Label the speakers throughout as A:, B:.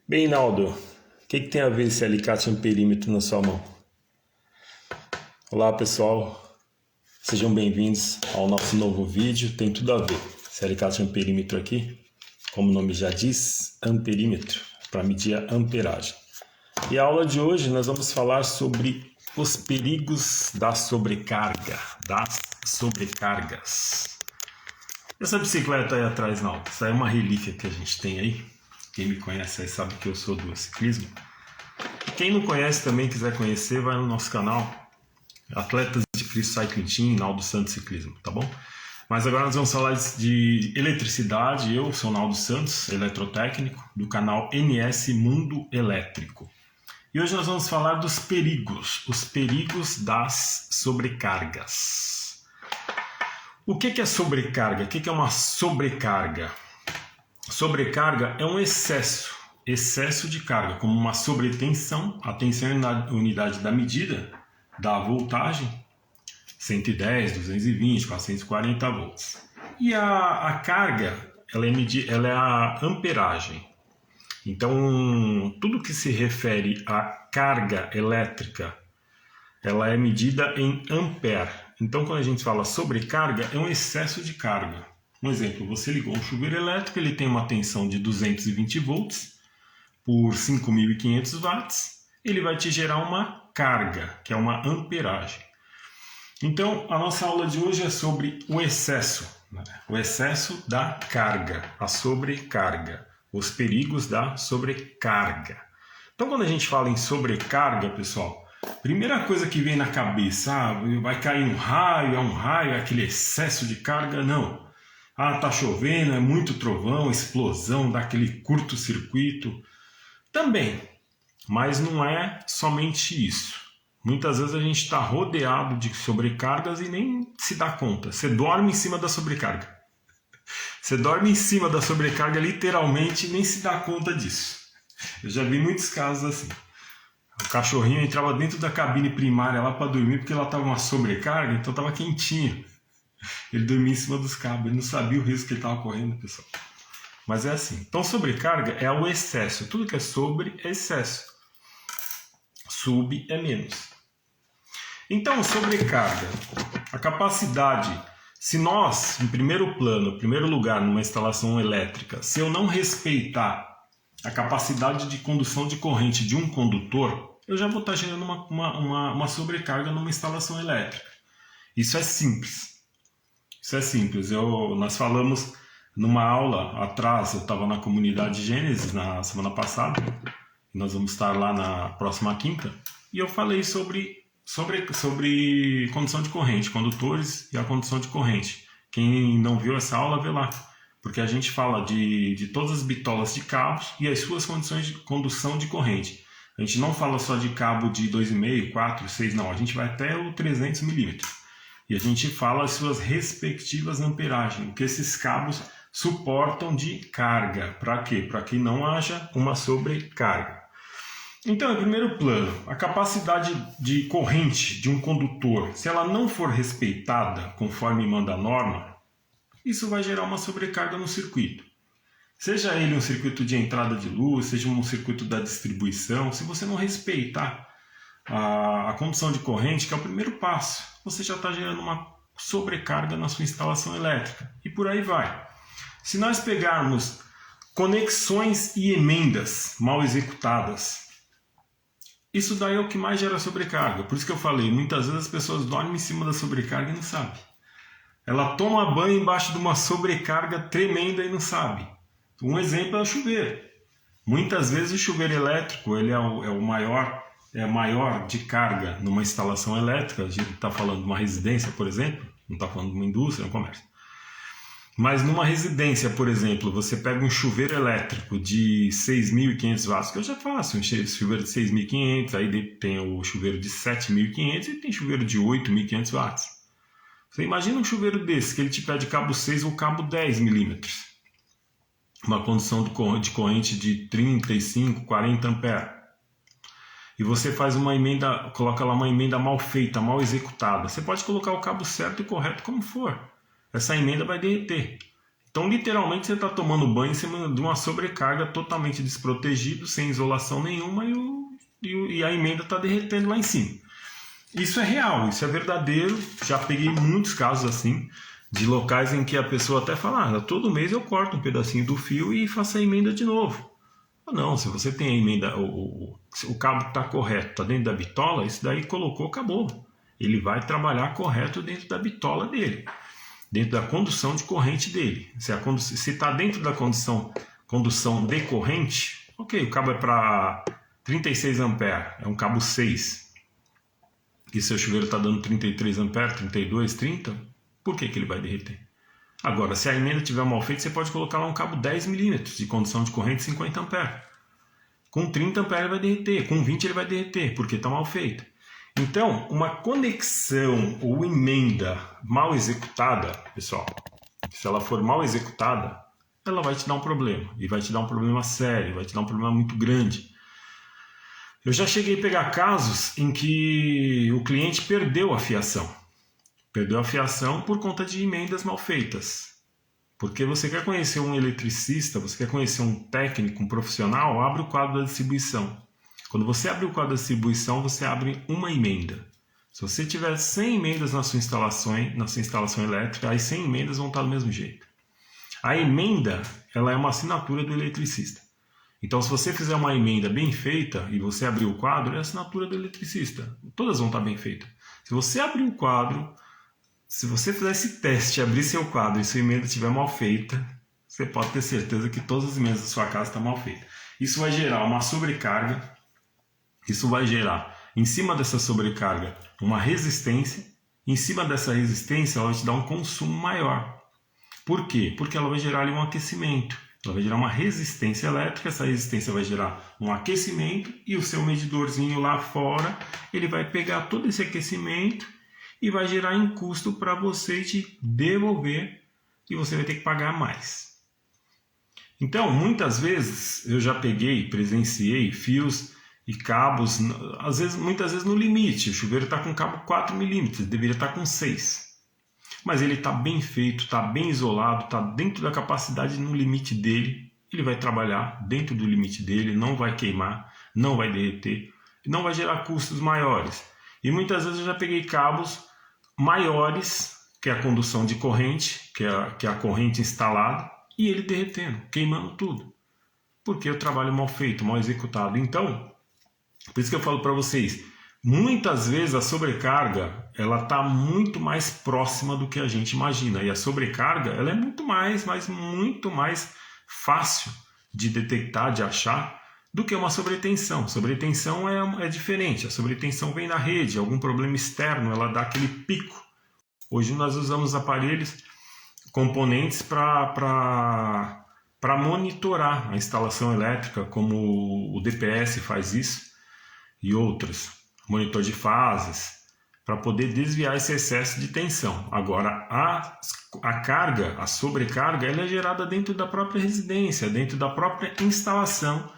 A: Bem, Naldo, o que tem a ver esse alicate amperímetro na sua mão? Olá, pessoal, sejam bem-vindos ao nosso novo vídeo. Tem tudo a ver. Esse alicate amperímetro aqui, como o nome já diz, amperímetro, para medir a amperagem. E a aula de hoje nós vamos falar sobre os perigos da sobrecarga, das sobrecargas. Essa bicicleta aí atrás, Naldo, essa é uma relíquia que a gente tem aí. Quem me conhece aí sabe que eu sou do ciclismo. Quem não conhece também, quiser conhecer, vai no nosso canal Atletas de Cristo Cycling Team, Naldo Santos Ciclismo, tá bom? Mas agora nós vamos falar de eletricidade. Eu sou Naldo Santos, eletrotécnico, do canal NS Mundo Elétrico. E hoje nós vamos falar dos perigos, os perigos das sobrecargas. O que é sobrecarga? O que é uma sobrecarga? Sobrecarga é um excesso de carga, como uma sobretensão. A tensão é na unidade da medida da voltagem, 110, 220, 440 volts. E a carga, ela é a amperagem. Então, tudo que se refere à carga elétrica, ela é medida em ampere. Então, quando a gente fala sobrecarga, é um excesso de carga. Um exemplo, você ligou um chuveiro elétrico, ele tem uma tensão de 220 volts por 5.500 watts, ele vai te gerar uma carga, que é uma amperagem. Então, a nossa aula de hoje é sobre o excesso da carga, a sobrecarga, os perigos da sobrecarga. Então, quando a gente fala em sobrecarga, pessoal, primeira coisa que vem na cabeça, vai cair um raio, é aquele excesso de carga? Não. Tá chovendo, é muito trovão, explosão, dá aquele curto-circuito. Também, mas não é somente isso. Muitas vezes a gente está rodeado de sobrecargas e nem se dá conta. Você dorme em cima da sobrecarga. Você dorme em cima da sobrecarga literalmente e nem se dá conta disso. Eu já vi muitos casos assim. O cachorrinho entrava dentro da cabine primária lá para dormir porque ela estava uma sobrecarga, então estava quentinho. Ele dormia em cima dos cabos, ele não sabia o risco que ele estava correndo, pessoal. Mas é assim. Então, sobrecarga é o excesso. Tudo que é sobre é excesso. Sub é menos. Então, sobrecarga. A capacidade. Se nós, em primeiro lugar, numa instalação elétrica, se eu não respeitar a capacidade de condução de corrente de um condutor, eu já vou estar gerando uma sobrecarga numa instalação elétrica. Isso é simples. Nós falamos numa aula atrás, eu estava na comunidade Gênesis na semana passada, nós vamos estar lá na próxima quinta, e eu falei sobre condução de corrente, condutores e a condução de corrente. Quem não viu essa aula, vê lá, porque a gente fala de todas as bitolas de cabos e as suas condições de condução de corrente. A gente não fala só de cabo de 2,5, 4, 6, não, a gente vai até o 300 milímetros. E a gente fala as suas respectivas amperagens, o que esses cabos suportam de carga. Para quê? Para que não haja uma sobrecarga. Então, em primeiro plano, a capacidade de corrente de um condutor, se ela não for respeitada conforme manda a norma, isso vai gerar uma sobrecarga no circuito. Seja ele um circuito de entrada de luz, seja um circuito da distribuição, se você não respeitar a condução de corrente, que é o primeiro passo, você já está gerando uma sobrecarga na sua instalação elétrica. E por aí vai. Se nós pegarmos conexões e emendas mal executadas, isso daí é o que mais gera sobrecarga. Por isso que eu falei, muitas vezes as pessoas dormem em cima da sobrecarga e não sabem. Ela toma banho embaixo de uma sobrecarga tremenda e não sabe. Um exemplo é o chuveiro. Muitas vezes o chuveiro elétrico ele é o maior de carga numa instalação elétrica. A gente está falando de uma residência, por exemplo, não está falando de uma indústria, um comércio. Mas numa residência, por exemplo, você pega um chuveiro elétrico de 6.500 watts, que eu já faço, um chuveiro de 6.500, aí tem o chuveiro de 7.500 e tem chuveiro de 8.500 watts. Você imagina um chuveiro desse, que ele te pede cabo 6 ou cabo 10 milímetros. Uma condução de corrente de 35, 40 amperes. E você faz uma emenda, coloca lá uma emenda mal feita, mal executada. Você pode colocar o cabo certo e correto como for. Essa emenda vai derreter. Então, literalmente, você está tomando banho em cima de uma sobrecarga, totalmente desprotegido, sem isolação nenhuma, e a emenda está derretendo lá em cima. Isso é real, isso é verdadeiro. Já peguei muitos casos assim, de locais em que a pessoa até fala, todo mês eu corto um pedacinho do fio e faço a emenda de novo. Não, se você tem a emenda, o cabo está correto, está dentro da bitola, isso daí colocou, acabou. Ele vai trabalhar correto dentro da bitola dele, dentro da condução de corrente dele. Se está dentro da condução de corrente, ok, o cabo é para 36 amperes, é um cabo 6. E seu chuveiro está dando 33 amperes, 32, 30, por que ele vai derreter? Agora, se a emenda estiver mal feita, você pode colocar lá um cabo 10 milímetros de condução de corrente 50 amperes. Com 30 amperes ele vai derreter, com 20 ele vai derreter, porque está mal feita. Então, uma conexão ou emenda mal executada, pessoal, se ela for mal executada, ela vai te dar um problema. E vai te dar um problema sério, vai te dar um problema muito grande. Eu já cheguei a pegar casos em que o cliente perdeu a fiação. Perdeu a fiação por conta de emendas mal feitas. Porque você quer conhecer um eletricista, você quer conhecer um técnico, um profissional, abre o quadro da distribuição. Quando você abre o quadro da distribuição, você abre uma emenda. Se você tiver 100 emendas na sua instalação elétrica, as 100 emendas vão estar do mesmo jeito. A emenda, ela é uma assinatura do eletricista. Então, se você fizer uma emenda bem feita e você abrir o quadro, é a assinatura do eletricista. Todas vão estar bem feitas. Se você abrir o quadro, se você fizer esse teste, abrir seu quadro e sua emenda estiver mal feita, você pode ter certeza que todas as emendas da sua casa estão mal feitas. Isso vai gerar uma sobrecarga, isso vai gerar, em cima dessa sobrecarga, uma resistência. Em cima dessa resistência, ela vai te dar um consumo maior. Por quê? Porque ela vai gerar ali um aquecimento. Ela vai gerar uma resistência elétrica, essa resistência vai gerar um aquecimento e o seu medidorzinho lá fora, ele vai pegar todo esse aquecimento e vai gerar em custo para você te devolver e você vai ter que pagar mais. Então, muitas vezes eu já presenciei fios e cabos, muitas vezes no limite. O chuveiro está com cabo 4 milímetros, deveria estar com 6. Mas ele está bem feito, está bem isolado, está dentro da capacidade, no limite dele. Ele vai trabalhar dentro do limite dele, não vai queimar, não vai derreter, não vai gerar custos maiores. E muitas vezes eu já peguei cabos maiores, que é a condução de corrente, que é a corrente instalada, e ele derretendo, queimando tudo. Porque o trabalho mal feito, mal executado. Então, por isso que eu falo para vocês, muitas vezes a sobrecarga ela está muito mais próxima do que a gente imagina. E a sobrecarga ela é muito mais fácil de detectar, de achar, do que uma sobretensão. Sobretensão é diferente. A sobretensão vem da rede, algum problema externo, ela dá aquele pico. Hoje nós usamos aparelhos, componentes para monitorar a instalação elétrica, como o DPS faz isso, e outros, monitor de fases, para poder desviar esse excesso de tensão. Agora, a carga, a sobrecarga, ela é gerada dentro da própria residência, dentro da própria instalação,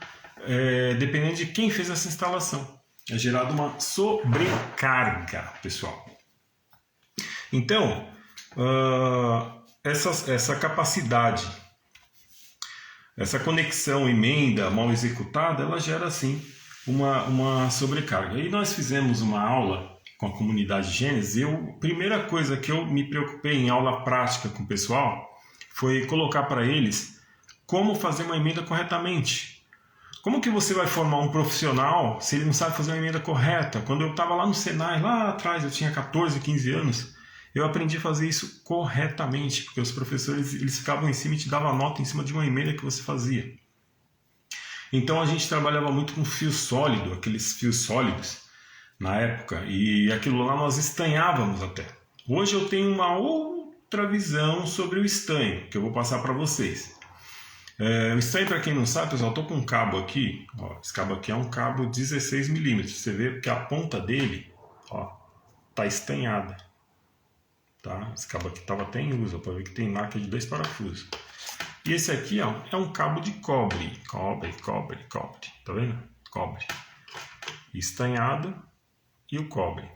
A: dependendo de quem fez essa instalação. É gerada uma sobrecarga, pessoal. Então, essa capacidade, essa conexão emenda mal executada, ela gera sim uma sobrecarga. E nós fizemos uma aula com a comunidade Gênesis. Primeira coisa que eu me preocupei em aula prática com o pessoal foi colocar para eles como fazer uma emenda corretamente. Como que você vai formar um profissional se ele não sabe fazer uma emenda correta? Quando eu estava lá no Senai, lá atrás, eu tinha 14, 15 anos, eu aprendi a fazer isso corretamente, porque os professores eles ficavam em cima e te davam nota em cima de uma emenda que você fazia. Então a gente trabalhava muito com fio sólido, aqueles fios sólidos na época, e aquilo lá nós estanhávamos até. Hoje eu tenho uma outra visão sobre o estanho, que eu vou passar para vocês. O estanho, para quem não sabe, pessoal, eu estou com um cabo aqui, ó, esse cabo aqui é um cabo 16 milímetros, você vê que a ponta dele está estanhada. Tá? Esse cabo aqui estava até em uso, pode ver que tem marca de 2 parafusos. E esse aqui ó, é um cabo de cobre, tá vendo? Cobre. Estanhado e o cobre.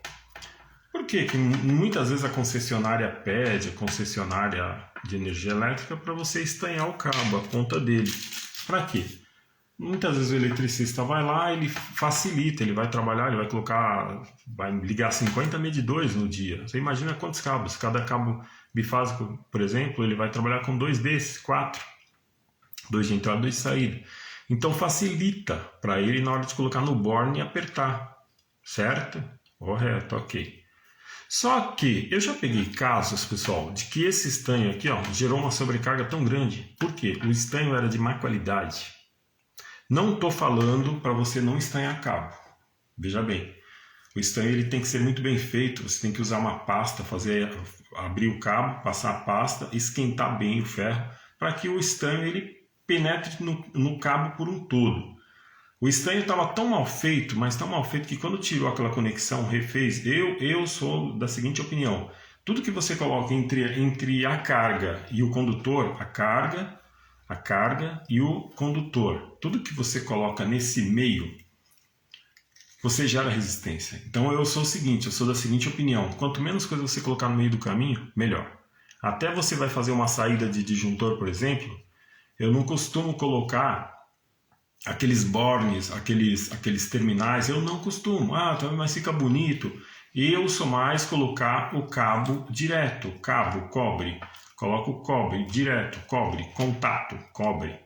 A: Por quê? Que muitas vezes a concessionária pede, a concessionária de energia elétrica, para você estanhar o cabo, a ponta dele. Para quê? Muitas vezes o eletricista vai lá, ele facilita, ele vai trabalhar, ele vai ligar 50 medidores no dia. Você imagina quantos cabos? Cada cabo bifásico, por exemplo, ele vai trabalhar com 2 desses, 4. 2 de entrada, 2 de saída. Então facilita para ele na hora de colocar no borne e apertar. Certo? Correto, ok. Só que eu já peguei casos, pessoal, de que esse estanho aqui, ó, gerou uma sobrecarga tão grande. Por quê? O estanho era de má qualidade. Não estou falando para você não estanhar cabo. Veja bem, o estanho ele tem que ser muito bem feito. Você tem que usar uma pasta, abrir o cabo, passar a pasta, esquentar bem o ferro, para que o estanho ele penetre no cabo por um todo. O estanho estava tão mal feito, mas tão mal feito que quando tirou aquela conexão, refez, eu sou da seguinte opinião: tudo que você coloca entre a carga e o condutor, a carga e o condutor, tudo que você coloca nesse meio, você gera resistência. Então eu sou da seguinte opinião: quanto menos coisa você colocar no meio do caminho, melhor. Até você vai fazer uma saída de disjuntor, por exemplo, eu não costumo colocar aqueles bornes, aqueles terminais, eu não costumo. Mas fica bonito. Eu sou mais colocar o cabo direto, cabo, cobre. Coloco o cobre direto, cobre, contato, cobre.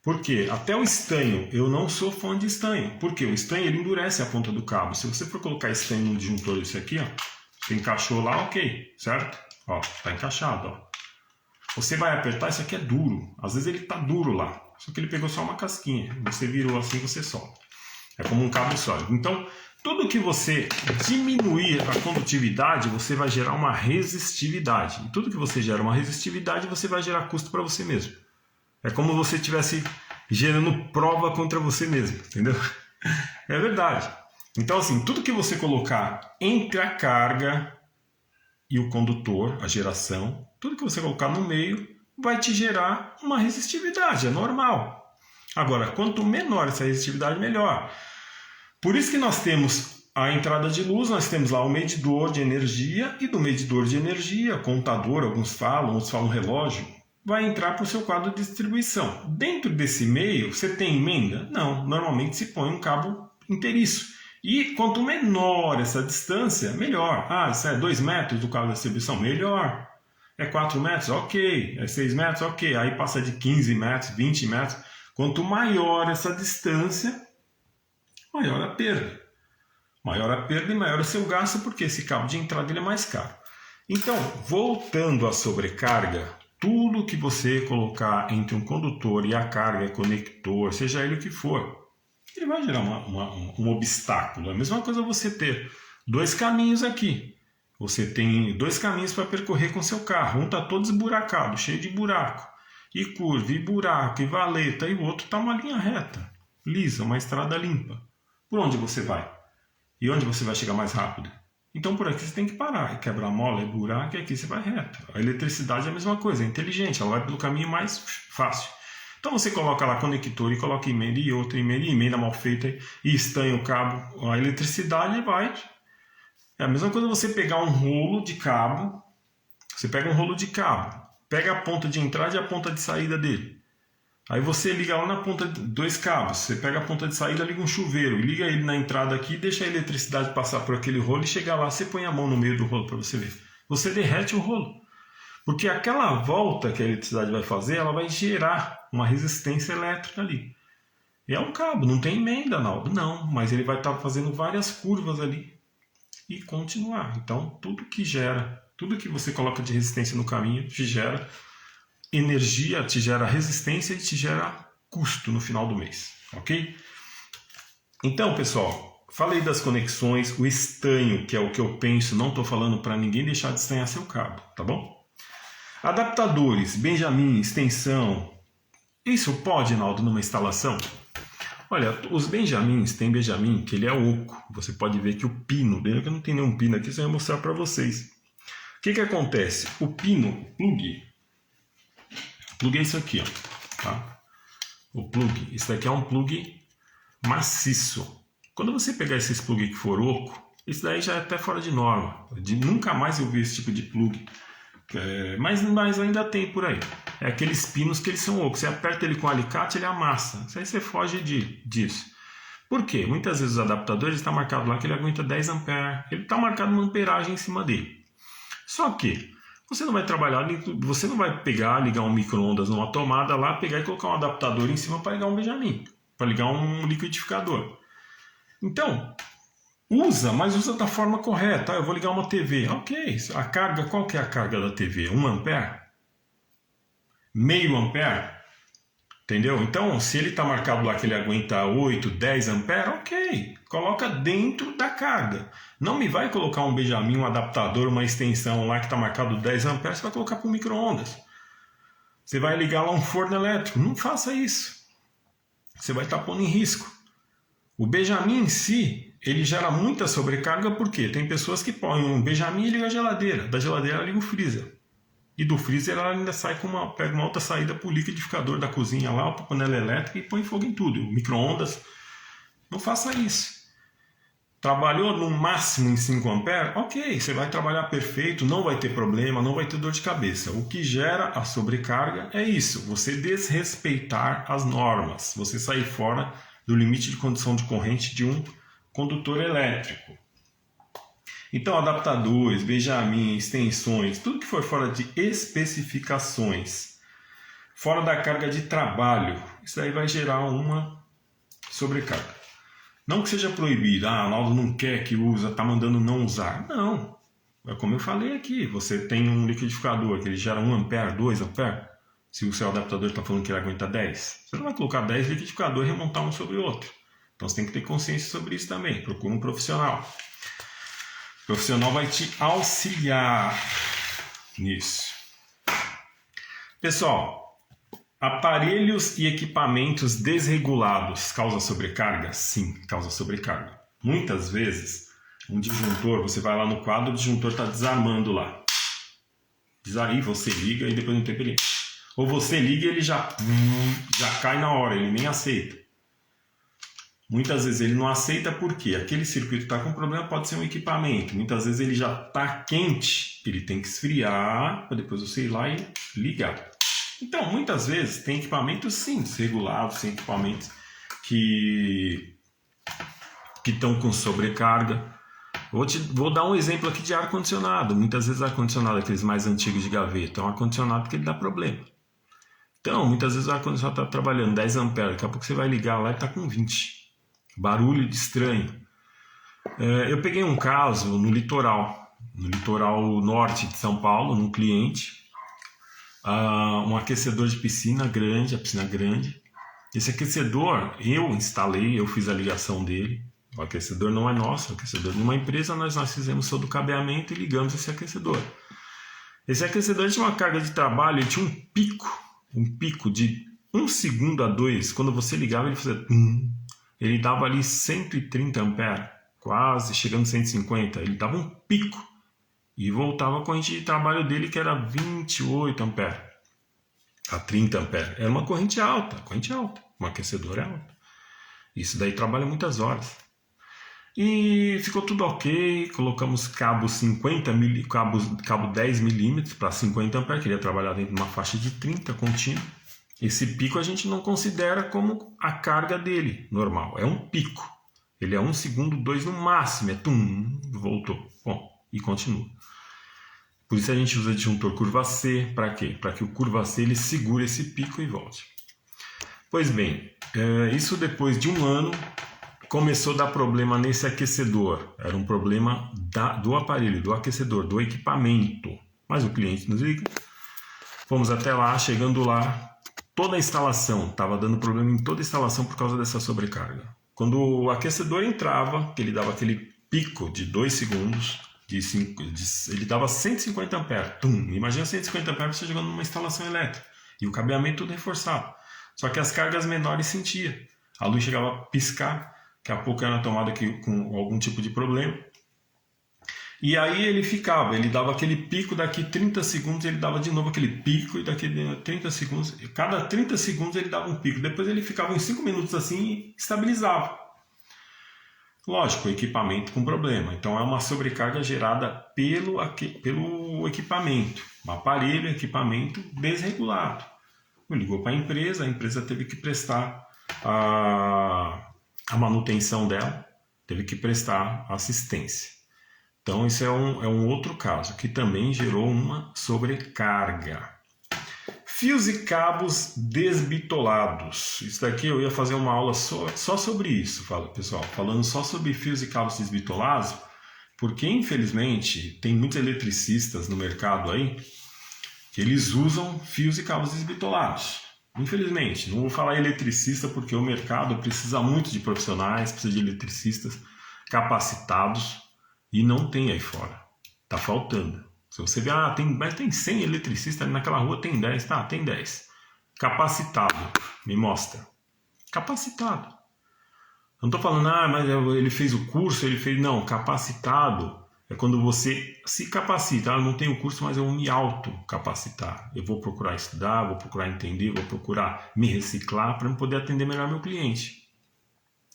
A: Por quê? Até o estanho, eu não sou fã de estanho. Porque o estanho ele endurece a ponta do cabo. Se você for colocar estanho no disjuntor, isso aqui, ó, você encaixou lá, ok, certo? Ó, tá encaixado, ó. Você vai apertar, isso aqui é duro. Às vezes ele tá duro lá. Só que ele pegou só uma casquinha. Você virou assim, você solta. É como um cabo sólido. Então, tudo que você diminuir a condutividade, você vai gerar uma resistividade. E tudo que você gera uma resistividade, você vai gerar custo para você mesmo. É como você estivesse gerando prova contra você mesmo, entendeu? É verdade. Então, assim, tudo que você colocar entre a carga e o condutor, a geração, tudo que você colocar no meio vai te gerar uma resistividade, é normal. Agora, quanto menor essa resistividade, melhor. Por isso que nós temos a entrada de luz, nós temos lá o medidor de energia, e do medidor de energia, contador, alguns falam, outros falam relógio, vai entrar para o seu quadro de distribuição. Dentro desse meio, você tem emenda? Não, normalmente se põe um cabo inteiriço. E quanto menor essa distância, melhor. Isso é 2 metros do cabo de distribuição? Melhor. É 4 metros? Ok. É 6 metros? Ok. Aí passa de 15 metros, 20 metros. Quanto maior essa distância, maior a perda. Maior a perda e maior o seu gasto, porque esse cabo de entrada ele é mais caro. Então, voltando à sobrecarga, tudo que você colocar entre um condutor e a carga, conector, seja ele o que for, ele vai gerar um obstáculo. É a mesma coisa você ter 2 caminhos aqui. Você tem 2 caminhos para percorrer com seu carro. Um está todo esburacado, cheio de buraco. E curva, e buraco, e valeta. E o outro está uma linha reta, lisa, uma estrada limpa. Por onde você vai? E onde você vai chegar mais rápido? Então por aqui você tem que parar. Quebra a mola, é buraco, e aqui você vai reto. A eletricidade é a mesma coisa, é inteligente. Ela vai pelo caminho mais fácil. Então você coloca lá conector e coloca emenda e outra emenda, e emenda mal feita, e estanha o cabo. A eletricidade vai... É a mesma coisa você pegar um rolo de cabo. Você pega um rolo de cabo, pega a ponta de entrada e a ponta de saída dele. Aí você liga lá na ponta, 2 cabos. Você pega a ponta de saída, liga um chuveiro, e liga ele na entrada aqui, deixa a eletricidade passar por aquele rolo e chegar lá, você põe a mão no meio do rolo para você ver. Você derrete o rolo. Porque aquela volta que a eletricidade vai fazer, ela vai gerar uma resistência elétrica ali. E é um cabo, não tem emenda, Naldo. Não, mas ele vai estar fazendo várias curvas ali e continuar. Então, tudo que você coloca de resistência no caminho, te gera energia, te gera resistência e te gera custo no final do mês, ok? Então, pessoal, falei das conexões, o estanho, que é o que eu penso, não estou falando para ninguém deixar de estanhar seu cabo, tá bom? Adaptadores, Benjamin, extensão, isso pode, Naldo, numa instalação? Olha, os Benjamins, tem Benjamin que ele é oco, você pode ver que o pino dele, que eu não tenho nenhum pino aqui, só vou mostrar para vocês. O que acontece? O pino, plug é isso aqui, ó, tá? O plug, isso daqui é um plug maciço. Quando você pegar esses plug que for oco, Isso daí já é até fora de norma. Nunca mais eu vi esse tipo de plug. Mas ainda tem por aí. É aqueles pinos que eles são ocos. Você aperta ele com alicate, ele amassa. Isso aí você foge disso. Por quê? Muitas vezes os adaptadores está marcado lá que ele aguenta 10 A. Ele está marcado uma amperagem em cima dele. Só que você não vai trabalhar, você não vai pegar, ligar um micro-ondas numa tomada lá, pegar e colocar um adaptador em cima para ligar um Benjamin, para ligar um liquidificador. Então, mas usa da forma correta. Eu vou ligar uma TV. Ok, a carga, qual que é a carga da TV? 1 ampere? Meio ampere? Entendeu? Então, se ele está marcado lá que ele aguenta 8, 10 ampere, ok, coloca dentro da carga. Não me vai colocar um Benjamin, um adaptador, uma extensão lá que está marcado 10 amperes, você vai colocar para o micro-ondas. Você vai ligar lá um forno elétrico. Não faça isso. Você vai estar pondo em risco. O Benjamin em si, ele gera muita sobrecarga porque tem pessoas que põem um Benjamin e ligam a geladeira. Da geladeira liga o freezer. E do freezer ela ainda sai pega uma outra saída para o liquidificador da cozinha lá, para a panela elétrica e põe fogo em tudo. Micro-ondas. Não faça isso. Trabalhou no máximo em 5 amperes? Ok, você vai trabalhar perfeito, não vai ter problema, não vai ter dor de cabeça. O que gera a sobrecarga é isso, você desrespeitar as normas, você sair fora do limite de condição de corrente de um condutor elétrico. Então, adaptadores, Benjamin, extensões, tudo que for fora de especificações, fora da carga de trabalho, isso aí vai gerar uma sobrecarga. Não que seja proibido, a Arnaldo não quer que usa, está mandando não usar. Não, é como eu falei aqui, você tem um liquidificador que ele gera 1 ampere, 2 ampere, se o seu adaptador está falando que ele aguenta 10, você não vai colocar 10 liquidificadores e remontar um sobre o outro. Então você tem que ter consciência sobre isso também, procura um profissional. O profissional vai te auxiliar nisso. Pessoal, aparelhos e equipamentos desregulados causa sobrecarga? Sim, causa sobrecarga. Muitas vezes, um disjuntor, você vai lá no quadro, o disjuntor está desarmando lá. Aí você liga e depois de um tempo ele... Ou você liga e ele já cai na hora, ele nem aceita. Muitas vezes ele não aceita porque aquele circuito está com problema, pode ser um equipamento. Muitas vezes ele já está quente, ele tem que esfriar para depois você ir lá e ligar. Então, muitas vezes tem equipamentos sim, desregulados, tem equipamentos que estão com sobrecarga. Vou dar um exemplo aqui de ar-condicionado. Muitas vezes ar-condicionado, aqueles mais antigos de gaveta, é um ar-condicionado que ele dá problema. Então, muitas vezes o ar-condicionado está trabalhando 10 amperes, daqui a pouco você vai ligar lá e está com 20. Barulho de estranho. Eu peguei um caso no litoral norte de São Paulo, num cliente, um aquecedor de piscina grande, a piscina grande. Esse aquecedor eu instalei, eu fiz a ligação dele. O aquecedor não é nosso, é o aquecedor de uma empresa, nós fizemos todo o cabeamento e ligamos esse aquecedor. Esse aquecedor tinha uma carga de trabalho, ele tinha um pico de 1 segundo a 2, quando você ligava ele fazia... Ele dava ali 130 amperes, quase chegando a 150. Ele dava um pico e voltava a corrente de trabalho dele que era 28 amperes a 30 amperes. Era uma corrente alta, um aquecedor alto. Isso daí trabalha muitas horas. E ficou tudo ok, colocamos cabo 10 milímetros para 50 amperes, que ele ia trabalhar dentro de uma faixa de 30 contínua. Esse pico a gente não considera como a carga dele normal, é um pico. Ele é 1 segundo, 2 no máximo, voltou. Bom, e continua. Por isso a gente usa disjuntor curva C, para quê? Para que o curva C ele segure esse pico e volte. Pois bem, isso depois de 1 ano começou a dar problema nesse aquecedor. Era um problema do aparelho, do aquecedor, do equipamento. Mas o cliente nos liga, fomos até lá, chegando lá, toda a instalação, estava dando problema em toda a instalação por causa dessa sobrecarga. Quando o aquecedor entrava, que ele dava aquele pico de 2 segundos, ele dava 150 amperes. Imagina 150 amperes você jogando numa instalação elétrica. E o cabeamento tudo reforçado. Só que as cargas menores sentia. A luz chegava a piscar, daqui a pouco era tomada com algum tipo de problema. E aí ele dava aquele pico, daqui 30 segundos ele dava de novo aquele pico, e daqui 30 segundos, cada 30 segundos ele dava um pico. Depois ele ficava uns 5 minutos assim e estabilizava. Lógico, o equipamento com problema. Então é uma sobrecarga gerada pelo equipamento. Um aparelho, equipamento desregulado. Ligou para a empresa teve que prestar a manutenção dela, teve que prestar assistência. Então isso é um outro caso que também gerou uma sobrecarga. Fios e cabos desbitolados. Isso daqui eu ia fazer uma aula só sobre isso, pessoal. Falando só sobre fios e cabos desbitolados, porque infelizmente tem muitos eletricistas no mercado aí que eles usam fios e cabos desbitolados. Infelizmente, não vou falar eletricista porque o mercado precisa muito de profissionais, precisa de eletricistas capacitados e não tem aí fora. Está faltando. Se você vê, tem 100 eletricistas naquela rua, tem 10, tá? Tem 10. Capacitado, me mostra. Capacitado. Não estou falando, mas ele fez o curso, Não, capacitado é quando você se capacita. Eu não tenho curso, mas eu vou me autocapacitar. Eu vou procurar estudar, vou procurar entender, vou procurar me reciclar para poder atender melhor meu cliente.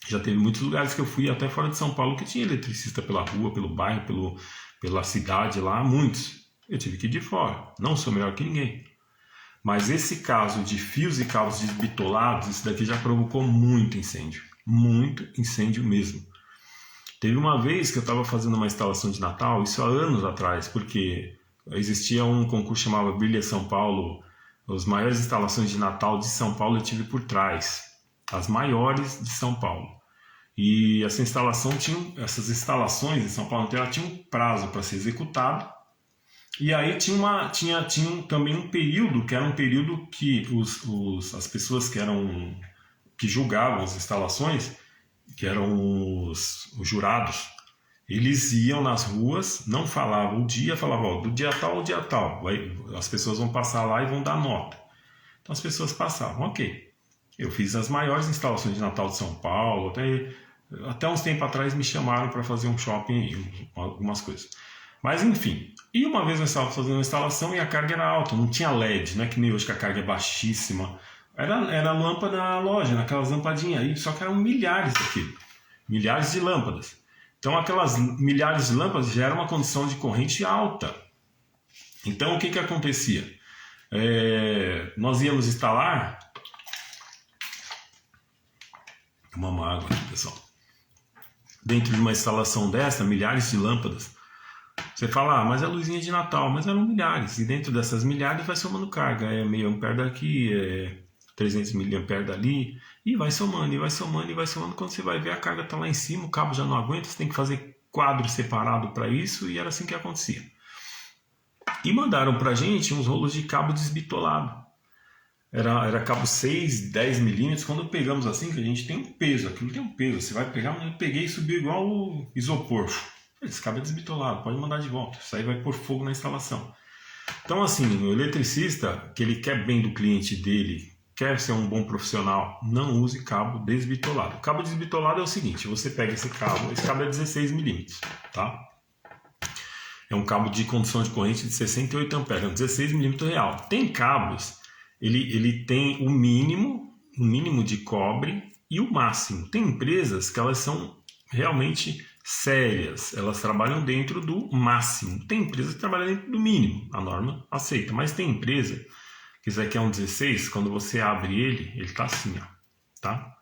A: Já teve muitos lugares que eu fui, até fora de São Paulo, que tinha eletricista pela rua, pelo bairro, pela cidade lá, muitos. Eu tive que ir de fora. Não sou melhor que ninguém. Mas esse caso de fios e cabos desbitolados, isso daqui já provocou muito incêndio. Muito incêndio mesmo. Teve uma vez que eu estava fazendo uma instalação de Natal, isso há anos atrás, porque existia um concurso que chamava Brilha São Paulo. As maiores instalações de Natal de São Paulo eu tive por trás. As maiores de São Paulo. E essas instalações em São Paulo inteira tinham um prazo para ser executado. E aí tinha também um período, que era um período que as pessoas que julgavam as instalações, que eram os jurados, eles iam nas ruas, não falavam o dia, falavam, do dia tal ao dia tal, as pessoas vão passar lá e vão dar nota. Então as pessoas passavam, ok. Eu fiz as maiores instalações de Natal de São Paulo, até uns tempos atrás me chamaram para fazer um shopping, algumas coisas. Mas enfim, e uma vez eu estava fazendo uma instalação e a carga era alta, não tinha LED, não é que nem hoje que a carga é baixíssima. Era lâmpada na loja, naquelas lampadinhas aí, só que eram milhares daquilo, milhares de lâmpadas. Então aquelas milhares de lâmpadas já era uma condição de corrente alta. Então o que acontecia? Nós íamos instalar... Tomar uma água aqui, pessoal. Dentro de uma instalação dessa, milhares de lâmpadas. Você fala, mas é luzinha de Natal, mas eram milhares. E dentro dessas milhares vai somando carga. É meio ampere daqui, 300 miliamperes dali. E vai somando, e vai somando, e vai somando. Quando você vai ver, a carga está lá em cima, o cabo já não aguenta. Você tem que fazer quadro separado para isso. E era assim que acontecia. E mandaram para a gente uns rolos de cabo desbitolado. Era cabo 6, 10 milímetros. Quando pegamos assim, que a gente tem um peso, aquilo tem um peso. Você vai pegar, eu peguei e subiu igual o isopor. Esse cabo é desbitolado, pode mandar de volta. Isso aí vai pôr fogo na instalação. Então, assim, o eletricista, que ele quer bem do cliente dele, quer ser um bom profissional, não use cabo desbitolado. O cabo desbitolado é o seguinte: você pega esse cabo é 16 milímetros, tá? É um cabo de condução de corrente de 68 amperes, é um 16 milímetros real. Tem cabos. Ele tem o mínimo de cobre e o máximo. Tem empresas que elas são realmente sérias, elas trabalham dentro do máximo. Tem empresas que trabalham dentro do mínimo, a norma aceita. Mas tem empresa, que isso aqui é um 16, quando você abre ele está assim, ó, tá?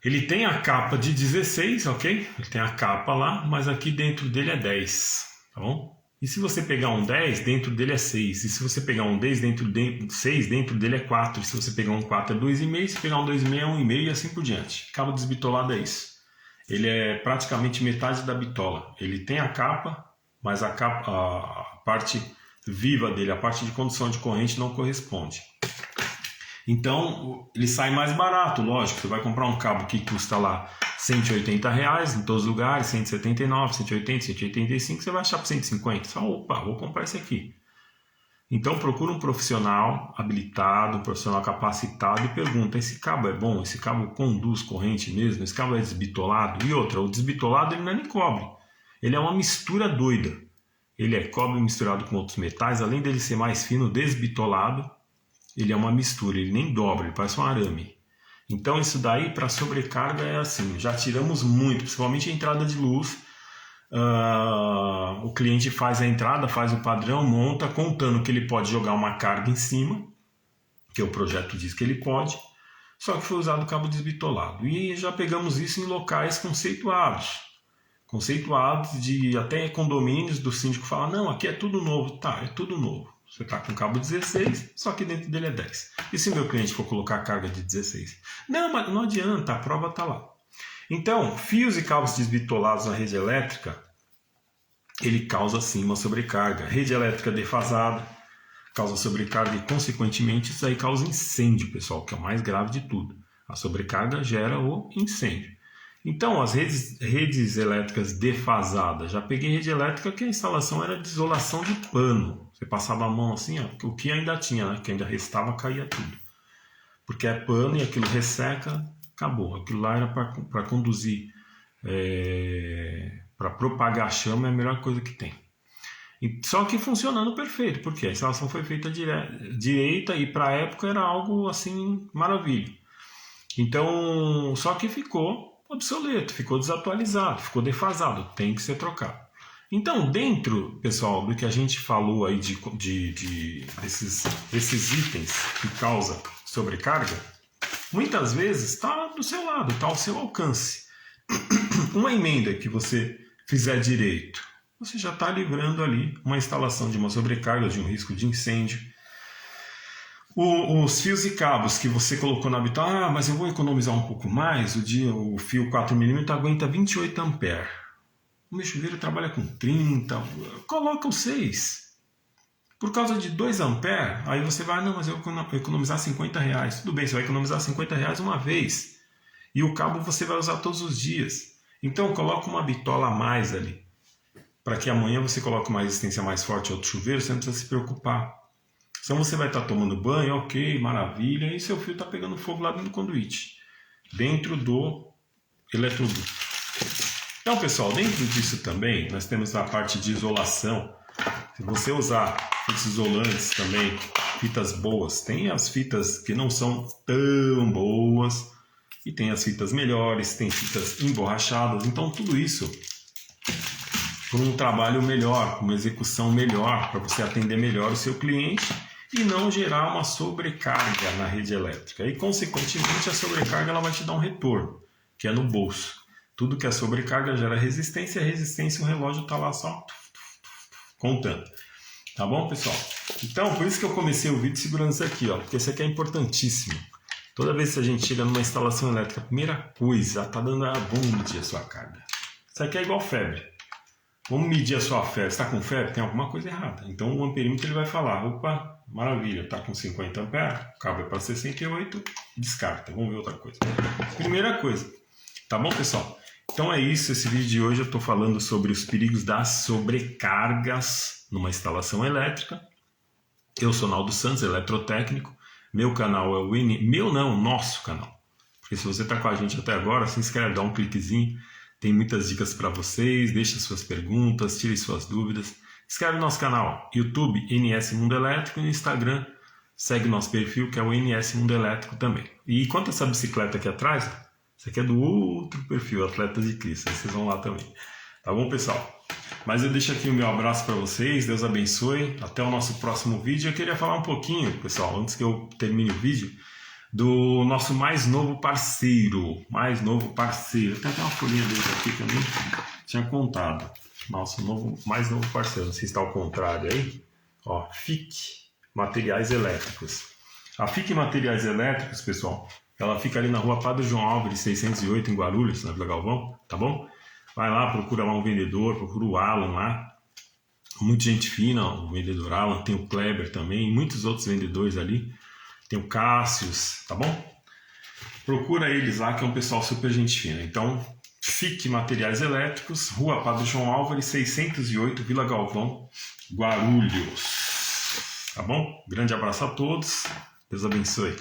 A: Ele tem a capa de 16, ok? Ele tem a capa lá, mas aqui dentro dele é 10, tá bom? E se você pegar um 10, dentro dele é 6. E se você pegar um 10, dentro 6, dentro dele é 4. E se você pegar um 4 é 2,5. Se pegar um 2,5 é 1,5 e assim por diante. Cabo desbitolado é isso. Ele é praticamente metade da bitola. Ele tem a capa, mas a parte viva dele, a parte de condução de corrente não corresponde. Então, ele sai mais barato, lógico. Você vai comprar um cabo que custa lá R$180 em todos os lugares, 179, 180, 185, você vai achar por 150. Só, opa, vou comprar esse aqui. Então, procura um profissional habilitado, um profissional capacitado e pergunta, esse cabo é bom? Esse cabo conduz corrente mesmo? Esse cabo é desbitolado? E outra, o desbitolado ele não é nem cobre. Ele é uma mistura doida. Ele é cobre misturado com outros metais, além dele ser mais fino, desbitolado, ele é uma mistura, ele nem dobra, ele parece um arame. Então isso daí para sobrecarga é assim, já tiramos muito, principalmente a entrada de luz. O cliente faz a entrada, faz o padrão, monta, contando que ele pode jogar uma carga em cima, que o projeto diz que ele pode, só que foi usado cabo desbitolado. E já pegamos isso em locais conceituados de até condomínios do síndico fala, não, aqui é tudo novo. Tá, é tudo novo. Você está com cabo 16, só que dentro dele é 10. E se meu cliente for colocar carga de 16? Não, mas não adianta, a prova está lá. Então, fios e cabos desbitolados na rede elétrica, ele causa sim uma sobrecarga. Rede elétrica defasada causa sobrecarga e, consequentemente, isso aí causa incêndio, pessoal, que é o mais grave de tudo. A sobrecarga gera o incêndio. Então, as redes elétricas defasadas, já peguei rede elétrica que a instalação era de isolação de pano. Você passava a mão assim, ó, o que ainda tinha, né? Que ainda restava, caía tudo. Porque é pano e aquilo resseca, acabou. Aquilo lá era para conduzir, para propagar a chama, é a melhor coisa que tem. Só que funcionando perfeito, porque a instalação foi feita direita e para a época era algo assim, maravilha. Então, só que ficou obsoleto, ficou desatualizado, ficou defasado, tem que ser trocado. Então, dentro, pessoal, do que a gente falou aí desses itens que causam sobrecarga, muitas vezes está do seu lado, está ao seu alcance. Uma emenda que você fizer direito, você já está livrando ali uma instalação de uma sobrecarga, de um risco de incêndio. Os fios e cabos que você colocou na habitação, mas eu vou economizar um pouco mais, o fio 4mm aguenta 28 amperes. O meu chuveiro trabalha com 30, coloca o 6. Por causa de 2 amperes, aí você vai, não, mas eu vou economizar R$50. Tudo bem, você vai economizar R$50 uma vez. E o cabo você vai usar todos os dias. Então coloca uma bitola a mais ali. Para que amanhã você coloque uma resistência mais forte ao outro chuveiro, você não precisa se preocupar. Então você vai estar tomando banho, ok, maravilha, e seu fio está pegando fogo lá dentro do conduíte, dentro do eletroduto. Então, pessoal, dentro disso também, nós temos a parte de isolação. Se você usar fitas isolantes também, fitas boas, tem as fitas que não são tão boas, e tem as fitas melhores, tem fitas emborrachadas, então tudo isso por um trabalho melhor, uma execução melhor, para você atender melhor o seu cliente e não gerar uma sobrecarga na rede elétrica. E, consequentemente, a sobrecarga ela vai te dar um retorno, que é no bolso. Tudo que é sobrecarga gera resistência, e a resistência o relógio está lá só contando. Tá bom, pessoal? Então, por isso que eu comecei o vídeo segurando isso aqui, ó, porque isso aqui é importantíssimo. Toda vez que a gente chega numa instalação elétrica, a primeira coisa, tá dando vamos medir a sua carga. Isso aqui é igual febre. Vamos medir a sua febre. Você está com febre? Tem alguma coisa errada. Então o amperímetro ele vai falar, opa, maravilha, está com 50 amperes, o cabo é para 68, descarta. Vamos ver outra coisa. Primeira coisa. Tá bom, pessoal? Então é isso. Esse vídeo de hoje eu estou falando sobre os perigos das sobrecargas numa instalação elétrica. Eu sou Naldo Santos, eletrotécnico. Meu canal é o nosso canal. Porque se você está com a gente até agora, se inscreve, dá um cliquezinho. Tem muitas dicas para vocês, deixe suas perguntas, tire suas dúvidas. Inscreve no nosso canal YouTube NS Mundo Elétrico e no Instagram segue nosso perfil que é o NS Mundo Elétrico também. E quanto a essa bicicleta aqui atrás, essa aqui é do outro perfil, Atletas de Cristo, vocês vão lá também. Tá bom, pessoal? Mas eu deixo aqui o meu abraço para vocês, Deus abençoe, até o nosso próximo vídeo. Eu queria falar um pouquinho, pessoal, antes que eu termine o vídeo, do nosso mais novo parceiro. Tem até uma folhinha dele aqui que eu nem tinha contado. Nosso mais novo parceiro, não sei se está ao contrário aí. Ó, FIC Materiais Elétricos. A FIC Materiais Elétricos, pessoal, ela fica ali na rua Padre João Álvares 608 em Guarulhos, na Vila Galvão, tá bom? Vai lá, procura lá um vendedor, procura o Alan lá. Muita gente fina, o vendedor Alan, tem o Kleber também, e muitos outros vendedores ali. Tem o Cássius, tá bom? Procura eles lá, que é um pessoal super gente fina. Então, FIC Materiais Elétricos, Rua Padre João Álvares, 608, Vila Galvão, Guarulhos. Tá bom? Grande abraço a todos. Deus abençoe.